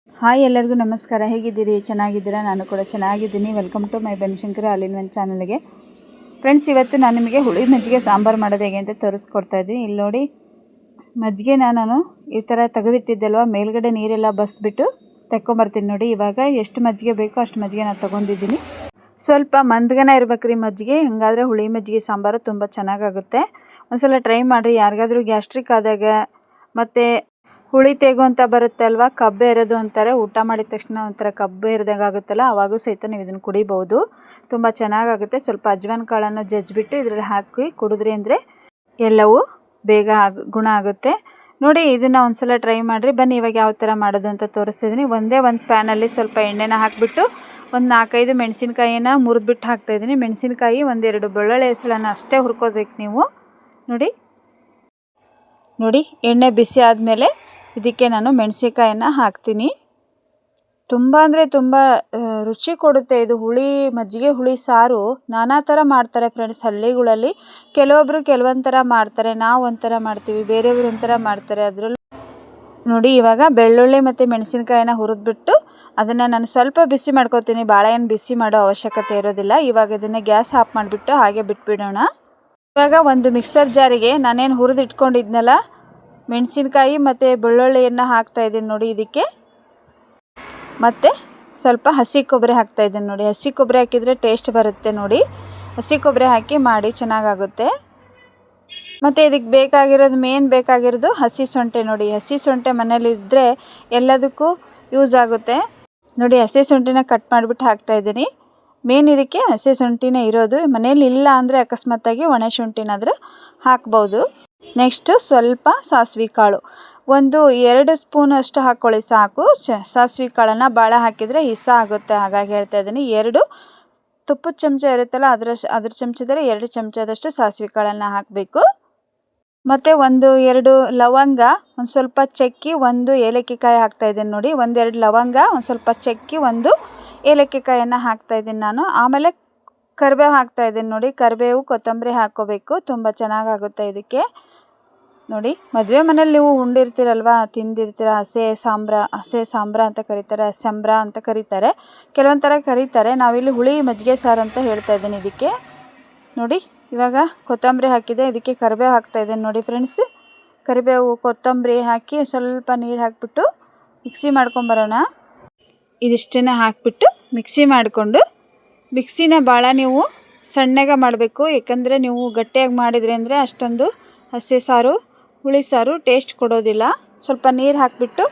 Hi ಎಲ್ಲರಿಗೂ ನಮಸ್ಕಾರ. ಹೇಗಿದ್ದೀರಿ? ಚೆನ್ನಾಗಿದ್ದೀರಾ? ನಾನು ಕೂಡ ಚೆನ್ನಾಗಿದ್ದೀನಿ. Welcome to my Banashankari all in one ಚಾನಲ್ಗೆ. ಫ್ರೆಂಡ್ಸ್, ಇವತ್ತು ನಾನು ನಿಮಗೆ ಹುಳಿ ಮಜ್ಜಿಗೆ ಸಾಂಬಾರು ಮಾಡೋದು ಹೇಗೆ ಅಂತ ತೋರಿಸ್ಕೊಡ್ತಾ ಇದ್ದೀನಿ. ಇಲ್ಲಿ ನೋಡಿ, ಮಜ್ಜಿಗೆನ ನಾನು ಈ ಥರ ತೆಗೆದಿಟ್ಟಿದ್ದಲ್ವ, ಮೇಲ್ಗಡೆ ನೀರೆಲ್ಲ ಬಸ್ಬಿಟ್ಟು ತೆಕ್ಕೊಂಬರ್ತೀನಿ ನೋಡಿ. ಇವಾಗ ಎಷ್ಟು ಮಜ್ಜಿಗೆ ಬೇಕೋ ಅಷ್ಟು ಮಜ್ಜಿಗೆ ನಾನು ತೊಗೊಂಡಿದ್ದೀನಿ. ಸ್ವಲ್ಪ ಮಂದಗನ ಇರ್ಬೇಕ್ರಿ ಮಜ್ಜಿಗೆ, ಹಾಗಾದರೆ ಹುಳಿ ಮಜ್ಜಿಗೆ ಸಾಂಬಾರು ತುಂಬ ಚೆನ್ನಾಗಾಗುತ್ತೆ. ಒಂದ್ಸಲ ಟ್ರೈ ಮಾಡಿರಿ. ಯಾರಿಗಾದ್ರೂ ಗ್ಯಾಸ್ಟ್ರಿಕ್ ಆದಾಗ ಮತ್ತು ಹುಳಿ ತೇಗು ಅಂತ ಬರುತ್ತೆ ಅಲ್ವಾ, ಕಬ್ಬು ಎರೋದು ಅಂತಾರೆ. ಊಟ ಮಾಡಿದ ತಕ್ಷಣ ಒಂಥರ ಕಬ್ಬು ಎರೆದಂಗೆ ಆಗುತ್ತಲ್ಲ, ಆವಾಗೂ ಸಹಿತ ನೀವು ಇದನ್ನು ಕುಡಿಬೋದು. ತುಂಬ ಚೆನ್ನಾಗಾಗುತ್ತೆ. ಸ್ವಲ್ಪ ಅಜ್ವಾನ್ ಕಾಳನ್ನು ಜಜ್ಜಿಬಿಟ್ಟು ಇದರಲ್ಲಿ ಹಾಕಿ ಕುಡಿದ್ರಿ ಅಂದರೆ ಎಲ್ಲವೂ ಬೇಗ ಗುಣ ಆಗುತ್ತೆ ನೋಡಿ. ಇದನ್ನು ಒಂದ್ಸಲ ಟ್ರೈ ಮಾಡಿರಿ. ಬನ್ನಿ ಇವಾಗ ಯಾವ ಥರ ಮಾಡೋದು ಅಂತ ತೋರಿಸ್ತಿದ್ದೀನಿ. ಒಂದೇ ಒಂದು ಪ್ಯಾನಲ್ಲಿ ಸ್ವಲ್ಪ ಎಣ್ಣೆನ ಹಾಕಿಬಿಟ್ಟು ಒಂದು 4-5 ಮೆಣಸಿನ್ಕಾಯಿನ ಮುರಿದ್ಬಿಟ್ಟು ಹಾಕ್ತಾಯಿದ್ದೀನಿ. ಮೆಣಸಿನ್ಕಾಯಿ, 1-2 ಬೆಳ್ಳುಳ್ಳಿ ಹೆಸಳನ್ನು ಅಷ್ಟೇ ಹುರ್ಕೋಬೇಕು ನೀವು ನೋಡಿ. ಎಣ್ಣೆ ಬಿಸಿ ಆದಮೇಲೆ ಇದಕ್ಕೆ ನಾನು ಮೆಣಸಿನ್ಕಾಯನ್ನು ಹಾಕ್ತೀನಿ. ತುಂಬ ಅಂದರೆ ತುಂಬ ರುಚಿ ಕೊಡುತ್ತೆ ಇದು. ಮಜ್ಜಿಗೆ ಹುಳಿ ಸಾರು ನಾನಾ ಥರ ಮಾಡ್ತಾರೆ ಫ್ರೆಂಡ್ಸ್ ಹಳ್ಳಿಗಳಲ್ಲಿ. ಕೆಲವೊಬ್ಬರು ಕೆಲವೊಂದು ಥರ ಮಾಡ್ತಾರೆ, ನಾವು ಒಂಥರ ಮಾಡ್ತೀವಿ, ಬೇರೆಯವರು ಒಂಥರ ಮಾಡ್ತಾರೆ. ಅದರಲ್ಲೂ ನೋಡಿ, ಇವಾಗ ಬೆಳ್ಳುಳ್ಳಿ ಮತ್ತು ಮೆಣಸಿನ್ಕಾಯಿನ ಹುರಿದ್ಬಿಟ್ಟು ಅದನ್ನು ನಾನು ಸ್ವಲ್ಪ ಬಿಸಿ ಮಾಡ್ಕೊತೀನಿ. ಭಾಳ ಏನು ಬಿಸಿ ಮಾಡೋ ಅವಶ್ಯಕತೆ ಇರೋದಿಲ್ಲ. ಇವಾಗ ಇದನ್ನು ಗ್ಯಾಸ್ ಆಫ್ ಮಾಡಿಬಿಟ್ಟು ಹಾಗೆ ಬಿಟ್ಬಿಡೋಣ. ಇವಾಗ ಒಂದು ಮಿಕ್ಸರ್ ಜಾರಿಗೆ ನಾನೇನು ಹುರಿದು ಇಟ್ಕೊಂಡಿದ್ನಲ್ಲ ಮೆಣಸಿನ್ಕಾಯಿ ಮತ್ತು ಬೆಳ್ಳುಳ್ಳಿಯನ್ನು ಹಾಕ್ತಾಯಿದ್ದೀನಿ ನೋಡಿ ಇದಕ್ಕೆ. ಮತ್ತು ಸ್ವಲ್ಪ ಹಸಿ ಕೊಬ್ಬರಿ ಹಾಕ್ತಾಯಿದ್ದೀನಿ ನೋಡಿ. ಹಸಿ ಕೊಬ್ಬರಿ ಹಾಕಿದರೆ ಟೇಸ್ಟ್ ಬರುತ್ತೆ ನೋಡಿ. ಹಸಿ ಕೊಬ್ಬರಿ ಹಾಕಿ ಮಾಡಿ ಚೆನ್ನಾಗಾಗುತ್ತೆ. ಮತ್ತು ಇದಕ್ಕೆ ಬೇಕಾಗಿರೋದು ಹಸಿ ಶುಂಠಿ ನೋಡಿ. ಹಸಿ ಶುಂಠಿ ಮನೇಲಿದ್ದರೆ ಎಲ್ಲದಕ್ಕೂ ಯೂಸ್ ಆಗುತ್ತೆ ನೋಡಿ. ಹಸಿ ಶುಂಠಿನ ಕಟ್ ಮಾಡಿಬಿಟ್ಟು ಹಾಕ್ತಾಯಿದ್ದೀನಿ. ಇದಕ್ಕೆ ಹಸಿ ಶುಂಠಿನೇ ಇರೋದು. ಮನೇಲಿ ಇಲ್ಲ ಅಂದರೆ ಅಕಸ್ಮಾತಾಗಿ ಒಣ ಶುಂಠಿನಾದರೂ ಹಾಕ್ಬೋದು. ನೆಕ್ಸ್ಟು ಸ್ವಲ್ಪ ಸಾಸಿವೆ ಕಾಳು, 1-2 ಸ್ಪೂನ್ ಅಷ್ಟು ಹಾಕ್ಕೊಳ್ಳಿ ಸಾಕು. ಸಾಸಿವೆ ಕಾಳನ್ನು ಭಾಳ ಹಾಕಿದರೆ ಹಿಸ ಆಗುತ್ತೆ, ಹಾಗಾಗಿ ಹೇಳ್ತಾ ಇದ್ದೀನಿ. 2 ತುಪ್ಪದ ಚಮಚ ಇರುತ್ತಲ್ಲ, ಅದ್ರ ಚಮಚದಲ್ಲಿ 2 ಚಮಚದಷ್ಟು ಸಾಸಿವೆ ಕಾಳನ್ನು ಹಾಕಬೇಕು. ಮತ್ತು 1-2 ಲವಂಗ, ಒಂದು ಸ್ವಲ್ಪ ಚಕ್ಕಿ, 1 ಏಲಕ್ಕಿಕಾಯಿ ಹಾಕ್ತಾಯಿದ್ದೀನಿ ನೋಡಿ. 1-2 ಲವಂಗ, ಒಂದು ಸ್ವಲ್ಪ ಚಕ್ಕಿ, 1 ಏಲಕ್ಕಿಕಾಯನ್ನು ಹಾಕ್ತಾಯಿದ್ದೀನಿ ನಾನು. ಆಮೇಲೆ ಕರಿಬೇವು ಹಾಕ್ತಾಯಿದ್ದೀನಿ ನೋಡಿ. ಕರಿಬೇವು, ಕೊತ್ತಂಬರಿ ಹಾಕ್ಕೋಬೇಕು. ತುಂಬ ಚೆನ್ನಾಗಾಗುತ್ತೆ ಇದಕ್ಕೆ ನೋಡಿ. ಮದುವೆ ಮನೇಲಿ ನೀವು ಉಂಡಿರ್ತೀರಲ್ವ, ತಿಂದಿರ್ತೀರ. ಹಸೆ ಸಾಂಬ್ರ ಅಂತ ಕರೀತಾರೆ, ಸಂಬ್ರ ಅಂತ ಕರೀತಾರೆ, ಕೆಲವೊಂದು ಥರ ಕರೀತಾರೆ. ನಾವಿಲ್ಲಿ ಹುಳಿ ಮಜ್ಜಿಗೆ ಸಾರು ಅಂತ ಹೇಳ್ತಾ ಇದ್ದೀನಿ ಇದಕ್ಕೆ ನೋಡಿ. ಇವಾಗ ಕೊತ್ತಂಬರಿ ಹಾಕಿದೆ, ಇದಕ್ಕೆ ಕರಿಬೇವು ಹಾಕ್ತಾಯಿದ್ದೀನಿ ನೋಡಿ ಫ್ರೆಂಡ್ಸ್. ಕರಿಬೇವು, ಕೊತ್ತಂಬರಿ ಹಾಕಿ ಸ್ವಲ್ಪ ನೀರು ಹಾಕಿಬಿಟ್ಟು ಮಿಕ್ಸಿ ಮಾಡ್ಕೊಂಬರೋಣ. ಇದಿಷ್ಟನ್ನು ಹಾಕಿಬಿಟ್ಟು ಮಿಕ್ಸಿ ಮಾಡಿಕೊಂಡು, ಮಿಕ್ಸಿನ ಭಾಳ ನೀವು ಸಣ್ಣಗೆ ಮಾಡಬೇಕು. ಯಾಕಂದರೆ ನೀವು ಗಟ್ಟಿಯಾಗಿ ಮಾಡಿದ್ರಿ ಅಂದರೆ ಅಷ್ಟೊಂದು ಹಸಿ ಸಾರು, ಹುಳಿ ಸಾರು ಟೇಸ್ಟ್ ಕೊಡೋದಿಲ್ಲ. ಸ್ವಲ್ಪ ನೀರು ಹಾಕಿಬಿಟ್ಟು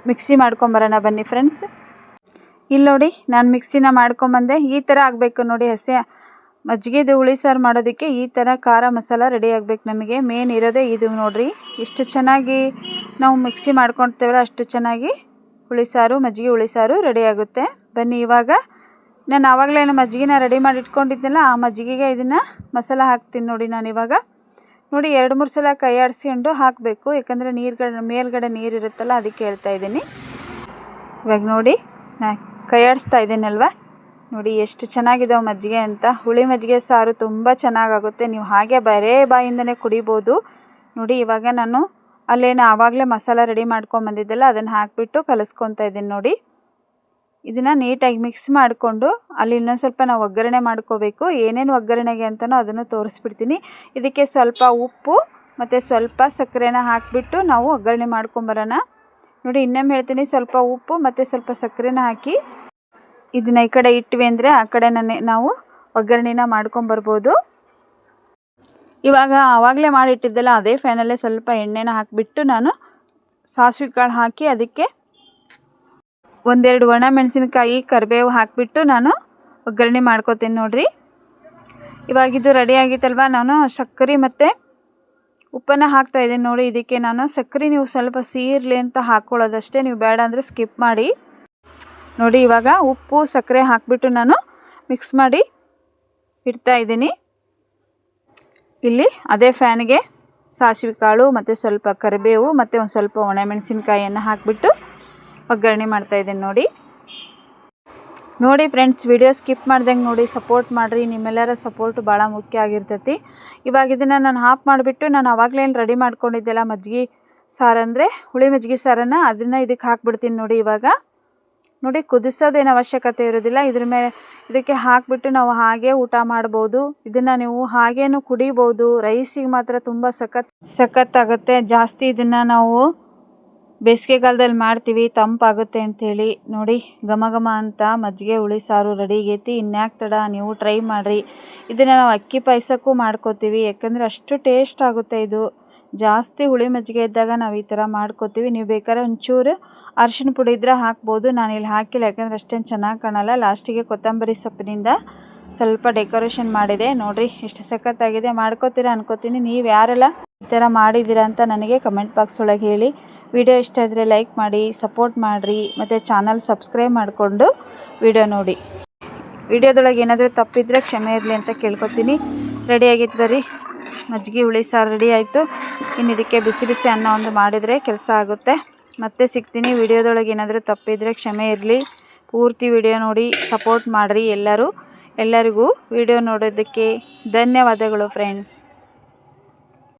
ಮಿಕ್ಸಿ ಮಾಡ್ಕೊಂಬರೋಣ ಬನ್ನಿ ಫ್ರೆಂಡ್ಸ್. ಇಲ್ಲಿ ನೋಡಿ, ನಾನು ಮಿಕ್ಸಿನ ಮಾಡ್ಕೊಂಬಂದೆ. ಈ ಥರ ಆಗಬೇಕು ನೋಡಿ. ಹಸಿ ಮಜ್ಜಿಗೆದು ಹುಳಿ ಸಾರು ಮಾಡೋದಕ್ಕೆ ಈ ಥರ ಖಾರ ಮಸಾಲ ರೆಡಿ ಆಗಬೇಕು ನಮಗೆ. ಮೇನ್ ಇರೋದೇ ಇದು ನೋಡಿರಿ. ಎಷ್ಟು ಚೆನ್ನಾಗಿ ನಾವು ಮಿಕ್ಸಿ ಮಾಡ್ಕೊಳ್ತೇವಲ್ಲ ಅಷ್ಟು ಚೆನ್ನಾಗಿ ಮಜ್ಜಿಗೆ ಹುಳಿ ಸಾರು ರೆಡಿ ಆಗುತ್ತೆ. ಬನ್ನಿ ಇವಾಗ ನಾನು ಆವಾಗಲೇ ಮಜ್ಜಿಗೆನ ರೆಡಿ ಮಾಡಿ ಇಟ್ಕೊಂಡಿದ್ದೆನಲ್ಲ, ಆ ಮಜ್ಜಿಗೆಗೆ ಇದನ್ನು ಮಸಾಲ ಹಾಕ್ತೀನಿ ನೋಡಿ. ನಾನು ಇವಾಗ ನೋಡಿ 2-3 ಸಲ ಕೈ ಆಡಿಸ್ಕೊಂಡು ಹಾಕಬೇಕು. ಯಾಕಂದರೆ ಮೇಲ್ಗಡೆ ನೀರು ಇರುತ್ತಲ್ಲ, ಅದಕ್ಕೆ ಹೇಳ್ತಾ ಇದ್ದೀನಿ. ಇವಾಗ ನೋಡಿ, ನಾನು ಕೈ ಆಡಿಸ್ತಾ ಇದ್ದೀನಲ್ವ ನೋಡಿ, ಎಷ್ಟು ಚೆನ್ನಾಗಿದ್ದಾವೆ ಮಜ್ಜಿಗೆ ಅಂತ. ಹುಳಿ ಮಜ್ಜಿಗೆ ಸಾರು ತುಂಬ ಚೆನ್ನಾಗಾಗುತ್ತೆ. ನೀವು ಹಾಗೆ ಬರೇ ಬಾಯಿಂದನೇ ಕುಡಿಬೋದು ನೋಡಿ. ಇವಾಗ ನಾನು ಆವಾಗಲೇ ಮಸಾಲ ರೆಡಿ ಮಾಡ್ಕೊಂಬಂದಿದ್ದೆಲ್ಲ ಅದನ್ನು ಹಾಕಿಬಿಟ್ಟು ಕಲಿಸ್ಕೊತಾ ಇದ್ದೀನಿ ನೋಡಿ. ಇದನ್ನು ನೀಟಾಗಿ ಮಿಕ್ಸ್ ಮಾಡಿಕೊಂಡು ಇನ್ನೊಂದು ಸ್ವಲ್ಪ ನಾವು ಒಗ್ಗರಣೆ ಮಾಡ್ಕೋಬೇಕು. ಏನೇನು ಒಗ್ಗರಣೆಗೆ ಅಂತಲೂ ಅದನ್ನು ತೋರಿಸ್ಬಿಡ್ತೀನಿ. ಇದಕ್ಕೆ ಸ್ವಲ್ಪ ಉಪ್ಪು ಮತ್ತು ಸ್ವಲ್ಪ ಸಕ್ಕರೆನ ಹಾಕಿಬಿಟ್ಟು ನಾವು ಒಗ್ಗರಣೆ ಮಾಡ್ಕೊಂಬರೋಣ ನೋಡಿ. ಇನ್ನೊಮ್ಮೆ ಹೇಳ್ತೀನಿ, ಸ್ವಲ್ಪ ಉಪ್ಪು ಮತ್ತು ಸ್ವಲ್ಪ ಸಕ್ಕರೆನ ಹಾಕಿ ಇದನ್ನ ಈ ಕಡೆ ಇಟ್ವಿ ಅಂದರೆ ಆ ಕಡೆ ನಾವು ಒಗ್ಗರಣೆನ ಮಾಡ್ಕೊಂಬರ್ಬೋದು. ಇವಾಗ ಆವಾಗಲೇ ಮಾಡಿಟ್ಟಿದ್ದೆಲ್ಲ ಅದೇ ಫ್ಯಾನಲ್ಲೇ ಸ್ವಲ್ಪ ಎಣ್ಣೆನ ಹಾಕಿಬಿಟ್ಟು ನಾನು ಸಾಸಿವೆ ಕಾಳು ಹಾಕಿ ಅದಕ್ಕೆ 1-2 ಒಣ ಮೆಣಸಿನ್ಕಾಯಿ, ಕರಿಬೇವು ಹಾಕಿಬಿಟ್ಟು ನಾನು ಒಗ್ಗರಣೆ ಮಾಡ್ಕೋತೀನಿ ನೋಡಿರಿ. ಇವಾಗ ಇದು ರೆಡಿ ಆಗಿತ್ತಲ್ವ, ನಾನು ಸಕ್ಕರೆ ಮತ್ತು ಉಪ್ಪನ್ನು ಹಾಕ್ತಾಯಿದ್ದೀನಿ ನೋಡಿ. ಇದಕ್ಕೆ ನಾನು ಸಕ್ಕರೆ ನೀವು ಸ್ವಲ್ಪ ಸೀರಲಿ ಅಂತ ಹಾಕ್ಕೊಳ್ಳೋದಷ್ಟೇ, ನೀವು ಬೇಡ ಅಂದರೆ ಸ್ಕಿಪ್ ಮಾಡಿ ನೋಡಿ. ಇವಾಗ ಉಪ್ಪು ಸಕ್ಕರೆ ಹಾಕಿಬಿಟ್ಟು ನಾನು ಮಿಕ್ಸ್ ಮಾಡಿ ಇಡ್ತಾಯಿದ್ದೀನಿ. ಇಲ್ಲಿ ಅದೇ ಫ್ಯಾನ್ಗೆ ಸಾಸಿವೆ ಕಾಳು ಮತ್ತು ಸ್ವಲ್ಪ ಕರಿಬೇವು ಮತ್ತು ಒಂದು ಸ್ವಲ್ಪ ಒಣಮೆಣಸಿನ್ಕಾಯಿಯನ್ನು ಹಾಕಿಬಿಟ್ಟು ಒಗ್ಗರಣೆ ಮಾಡ್ತಾಯಿದ್ದೀನಿ ನೋಡಿ ಫ್ರೆಂಡ್ಸ್. ವಿಡಿಯೋ ಸ್ಕಿಪ್ ಮಾಡ್ದಂಗೆ ನೋಡಿ, ಸಪೋರ್ಟ್ ಮಾಡಿರಿ. ನಿಮ್ಮೆಲ್ಲರ ಸಪೋರ್ಟು ಭಾಳ ಮುಖ್ಯ ಆಗಿರ್ತೈತಿ. ಇವಾಗ ಇದನ್ನು ನಾನು ಆಫ್ ಮಾಡಿಬಿಟ್ಟು ನಾನು ಆವಾಗಲೇನು ರೆಡಿ ಮಾಡ್ಕೊಂಡಿದ್ದೆಲ್ಲ ಮಜ್ಜಿಗೆ ಸಾರು ಅಂದರೆ ಹುಳಿ ಮಜ್ಜಿಗೆ ಸಾರನ್ನು ಅದನ್ನು ಇದಕ್ಕೆ ಹಾಕ್ಬಿಡ್ತೀನಿ ನೋಡಿ. ಇವಾಗ ನೋಡಿ ಕುದಿಸೋದೇನು ಅವಶ್ಯಕತೆ ಇರೋದಿಲ್ಲ. ಇದಕ್ಕೆ ಹಾಕಿಬಿಟ್ಟು ನಾವು ಹಾಗೆ ಊಟ ಮಾಡ್ಬೋದು. ಇದನ್ನು ನೀವು ಹಾಗೇನು ಕುಡಿಬೋದು. ರೈಸಿಗೆ ಮಾತ್ರ ತುಂಬ ಸಖತ್ತಾಗುತ್ತೆ. ಜಾಸ್ತಿ ಇದನ್ನು ನಾವು ಬೇಸಿಗೆಗಾಲದಲ್ಲಿ ಮಾಡ್ತೀವಿ, ತಂಪಾಗುತ್ತೆ ಅಂಥೇಳಿ. ನೋಡಿ ಘಮ ಘಮ ಅಂತ ಮಜ್ಜಿಗೆ ಹುಳಿ ಸಾರು ರೆಡಿಗೈತಿ. ಇನ್ಯಾಕೆ ತಡ, ನೀವು ಟ್ರೈ ಮಾಡಿರಿ. ಇದನ್ನು ನಾವು ಅಕ್ಕಿ ಪಾಯಸಕ್ಕೂ ಮಾಡ್ಕೋತೀವಿ, ಯಾಕಂದರೆ ಅಷ್ಟು ಟೇಸ್ಟ್ ಆಗುತ್ತೆ. ಇದು ಜಾಸ್ತಿ ಹುಳಿ ಮಜ್ಜಿಗೆ ಇದ್ದಾಗ ನಾವು ಈ ಥರ ಮಾಡ್ಕೋತೀವಿ. ನೀವು ಬೇಕಾದ್ರೆ ಒಂಚೂರು ಅರಿಶಿನ ಪುಡಿ ಇದ್ದರೆ ಹಾಕ್ಬೋದು. ನಾನಿಲ್ಲಿ ಹಾಕಿಲ್ಲ, ಯಾಕಂದರೆ ಅಷ್ಟೇನು ಚೆನ್ನಾಗಿ ಕಾಣಲ್ಲ. ಲಾಸ್ಟಿಗೆ ಕೊತ್ತಂಬರಿ ಸೊಪ್ಪಿನಿಂದ ಸ್ವಲ್ಪ ಡೆಕೋರೇಷನ್ ಮಾಡಿದೆ. ನೋಡಿರಿ ಎಷ್ಟು ಸಖತ್ತಾಗಿದೆ. ಮಾಡ್ಕೋತೀರಾ ಅನ್ಕೋತೀನಿ. ನೀವು ಯಾರೆಲ್ಲ ಈ ಥರ ಮಾಡಿದ್ದೀರಾ ಅಂತ ನನಗೆ ಕಮೆಂಟ್ ಬಾಕ್ಸ್ ಒಳಗೆ ಹೇಳಿ. ವಿಡಿಯೋ ಇಷ್ಟ ಇದ್ದರೆ ಲೈಕ್ ಮಾಡಿ, ಸಪೋರ್ಟ್ ಮಾಡಿರಿ, ಮತ್ತು ಚಾನಲ್ ಸಬ್ಸ್ಕ್ರೈಬ್ ಮಾಡಿಕೊಂಡು ವಿಡಿಯೋ ನೋಡಿ. ವಿಡಿಯೋದೊಳಗೆ ಏನಾದರೂ ತಪ್ಪಿದ್ರೆ ಕ್ಷಮೆ ಇರಲಿ ಅಂತ ಕೇಳ್ಕೊತೀನಿ. ರೆಡಿಯಾಗಿತ್ತು ಬರ್ರಿ, ಮಜ್ಜಿಗೆ ಹುಳಿ ಸಾರು ರೆಡಿ ಆಯಿತು. ಇನ್ನು ಇದಕ್ಕೆ ಬಿಸಿ ಬಿಸಿ ಅನ್ನ ಒಂದು ಮಾಡಿದರೆ ಕೆಲಸ ಆಗುತ್ತೆ. ಮತ್ತೆ ಸಿಗ್ತೀನಿ. ವಿಡಿಯೋದೊಳಗೆ ಏನಾದರೂ ತಪ್ಪಿದ್ರೆ ಕ್ಷಮೆ ಇರಲಿ. ಪೂರ್ತಿ ವಿಡಿಯೋ ನೋಡಿ ಸಪೋರ್ಟ್ ಮಾಡಿರಿ ಎಲ್ಲರಿಗೂ ವಿಡಿಯೋ ನೋಡೋದಕ್ಕೆ ಧನ್ಯವಾದಗಳು ಫ್ರೆಂಡ್ಸ್.